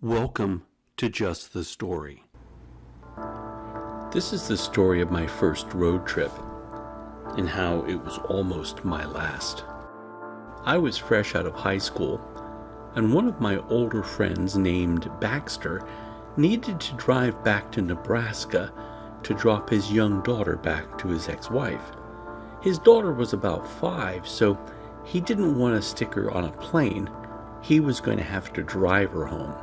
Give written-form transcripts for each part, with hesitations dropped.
Welcome to Just the Story. This is the story of my first road trip and how it was almost my last. I was fresh out of high school, and one of my older friends named Baxter needed to drive back to Nebraska to drop his young daughter back to his ex-wife. His daughter was about 5, so he didn't want to stick her on a plane. He was going to have to drive her home.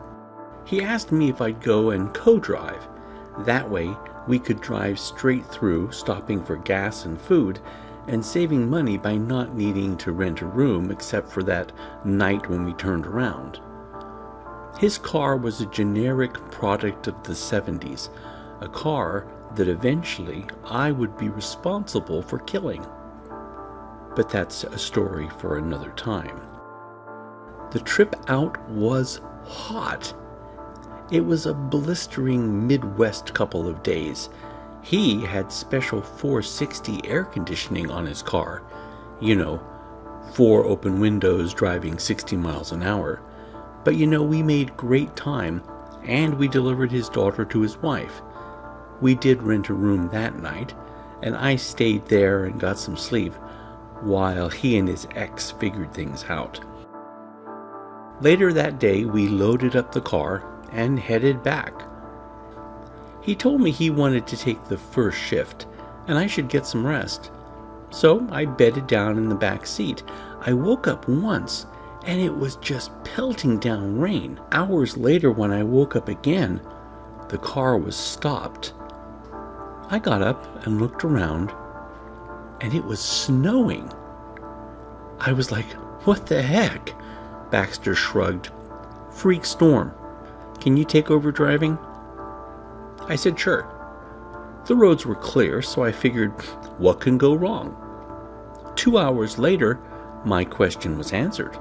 He asked me if I'd go and co-drive. That way, we could drive straight through, stopping for gas and food, and saving money by not needing to rent a room except for that night when we turned around. His car was a generic product of the 70s, a car that eventually I would be responsible for killing. But that's a story for another time. The trip out was hot. It was a blistering Midwest couple of days. He had special 460 air conditioning on his car. 4 open windows driving 60 miles an hour. But we made great time, and we delivered his daughter to his wife. We did rent a room that night, and I stayed there and got some sleep while he and his ex figured things out. Later that day, we loaded up the car and headed back. He told me he wanted to take the first shift, and I should get some rest. So I bedded down in the back seat. I woke up once, and it was just pelting down rain. Hours later, when I woke up again, the car was stopped. I got up and looked around, and it was snowing. I was like, "What the heck?" Baxter shrugged. "Freak storm. Can you take over driving?" I said sure. The roads were clear, so I figured, what can go wrong? 2 hours later, my question was answered.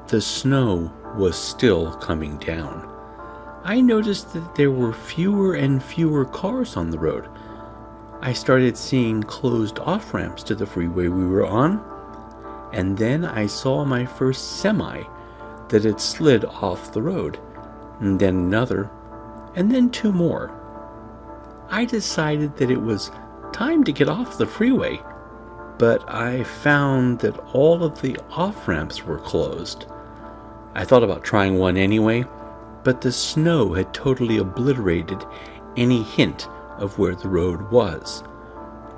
The snow was still coming down. I noticed that there were fewer and fewer cars on the road. I started seeing closed off-ramps to the freeway we were on, and then I saw my first semi that had slid off the road. And then another, and then 2 more. I decided that it was time to get off the freeway, but I found that all of the off-ramps were closed. I thought about trying one anyway, but the snow had totally obliterated any hint of where the road was.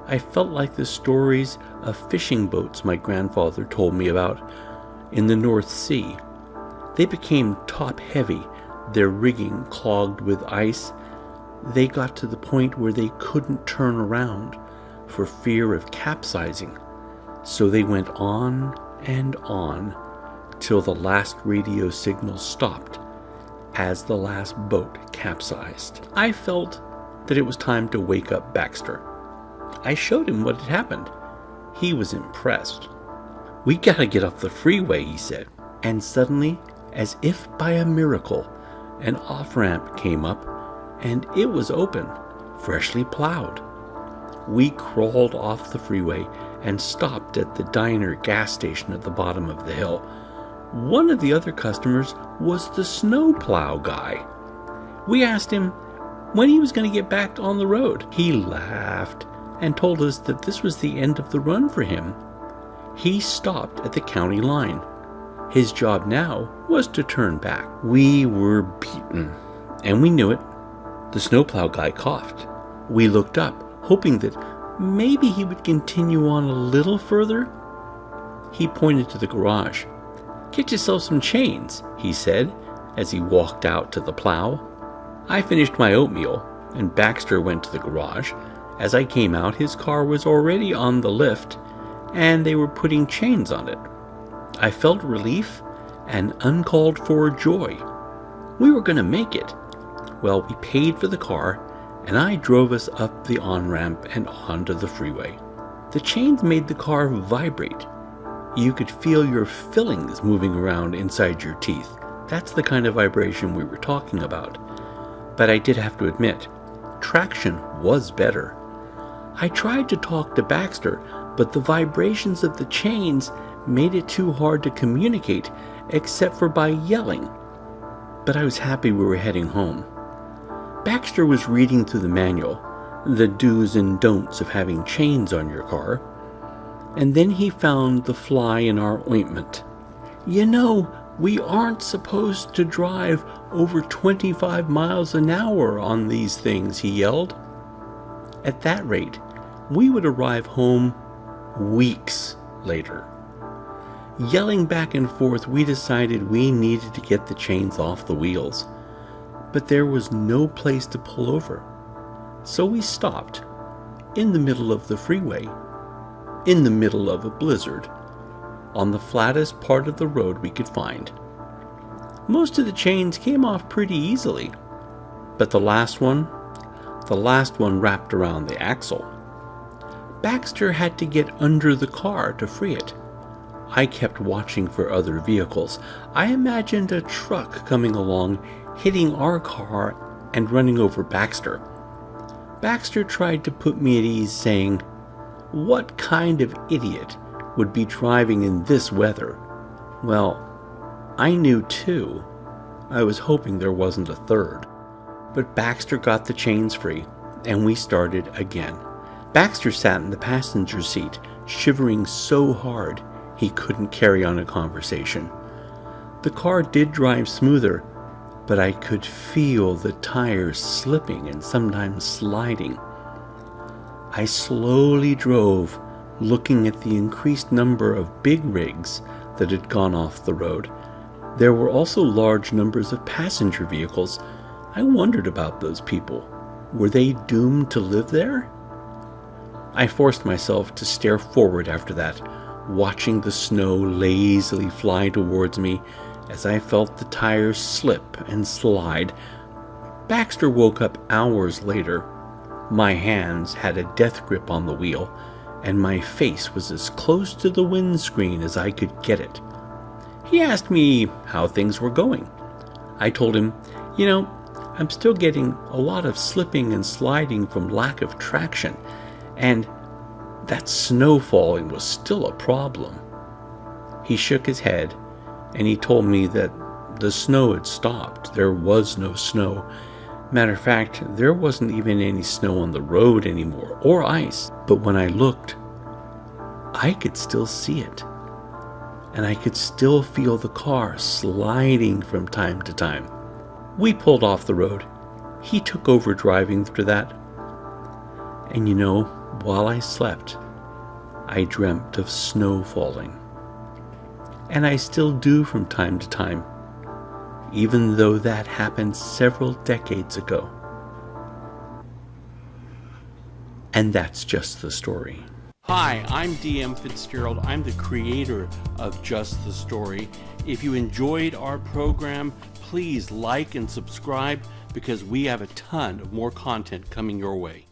I felt like the stories of fishing boats my grandfather told me about in the North Sea. They became top-heavy, their rigging clogged with ice. They got to the point where they couldn't turn around for fear of capsizing. So they went on and on till the last radio signal stopped as the last boat capsized. I felt that it was time to wake up Baxter. I showed him what had happened. He was impressed. "We gotta get off the freeway," he said. And suddenly, as if by a miracle, an off-ramp came up, and it was open, freshly plowed. We crawled off the freeway and stopped at the diner gas station at the bottom of the hill. One of the other customers was the snowplow guy. We asked him when he was going to get back on the road. He laughed and told us that this was the end of the run for him. He stopped at the county line. His job now was to turn back. We were beaten, and we knew it. The snowplow guy coughed. We looked up, hoping that maybe he would continue on a little further. He pointed to the garage. "Get yourself some chains," he said, as he walked out to the plow. I finished my oatmeal, and Baxter went to the garage. As I came out, his car was already on the lift, and they were putting chains on it. I felt relief and uncalled for joy. We were going to make it. Well, we paid for the car, and I drove us up the on-ramp and onto the freeway. The chains made the car vibrate. You could feel your fillings moving around inside your teeth. That's the kind of vibration we were talking about. But I did have to admit, traction was better. I tried to talk to Baxter, but the vibrations of the chains made it too hard to communicate except for by yelling. but I was happy we were heading home. Baxter was reading through the manual, the do's and don'ts of having chains on your car, and then he found the fly in our ointment. "You know, we aren't supposed to drive over 25 miles an hour on these things," he yelled. At that rate, we would arrive home weeks later. Yelling back and forth, we decided we needed to get the chains off the wheels, but there was no place to pull over. So we stopped, in the middle of the freeway, in the middle of a blizzard, on the flattest part of the road we could find. Most of the chains came off pretty easily, but the last one wrapped around the axle. Baxter had to get under the car to free it. I kept watching for other vehicles. I imagined a truck coming along, hitting our car and running over Baxter. Baxter tried to put me at ease, saying, "What kind of idiot would be driving in this weather?" Well, I knew too. I was hoping there wasn't a third. But Baxter got the chains free, and we started again. Baxter sat in the passenger seat, shivering so hard he couldn't carry on a conversation. The car did drive smoother, but I could feel the tires slipping and sometimes sliding. I slowly drove, looking at the increased number of big rigs that had gone off the road. There were also large numbers of passenger vehicles. I wondered about those people. Were they doomed to live there? I forced myself to stare forward after that, watching the snow lazily fly towards me as I felt the tires slip and slide. Baxter woke up hours later. My hands had a death grip on the wheel, and my face was as close to the windscreen as I could get it. He asked me how things were going. I told him, I'm still getting a lot of slipping and sliding from lack of traction, and that snow falling was still a problem. He shook his head, and he told me that the snow had stopped. There was no snow. Matter of fact, there wasn't even any snow on the road anymore, or ice. But when I looked, I could still see it. And I could still feel the car sliding from time to time. We pulled off the road. He took over driving after that. And while I slept, I dreamt of snow falling. And I still do from time to time, even though that happened several decades ago. And that's just the story. Hi, I'm D.M. Fitzgerald. I'm the creator of Just the Story. If you enjoyed our program, please like and subscribe, because we have a ton of more content coming your way.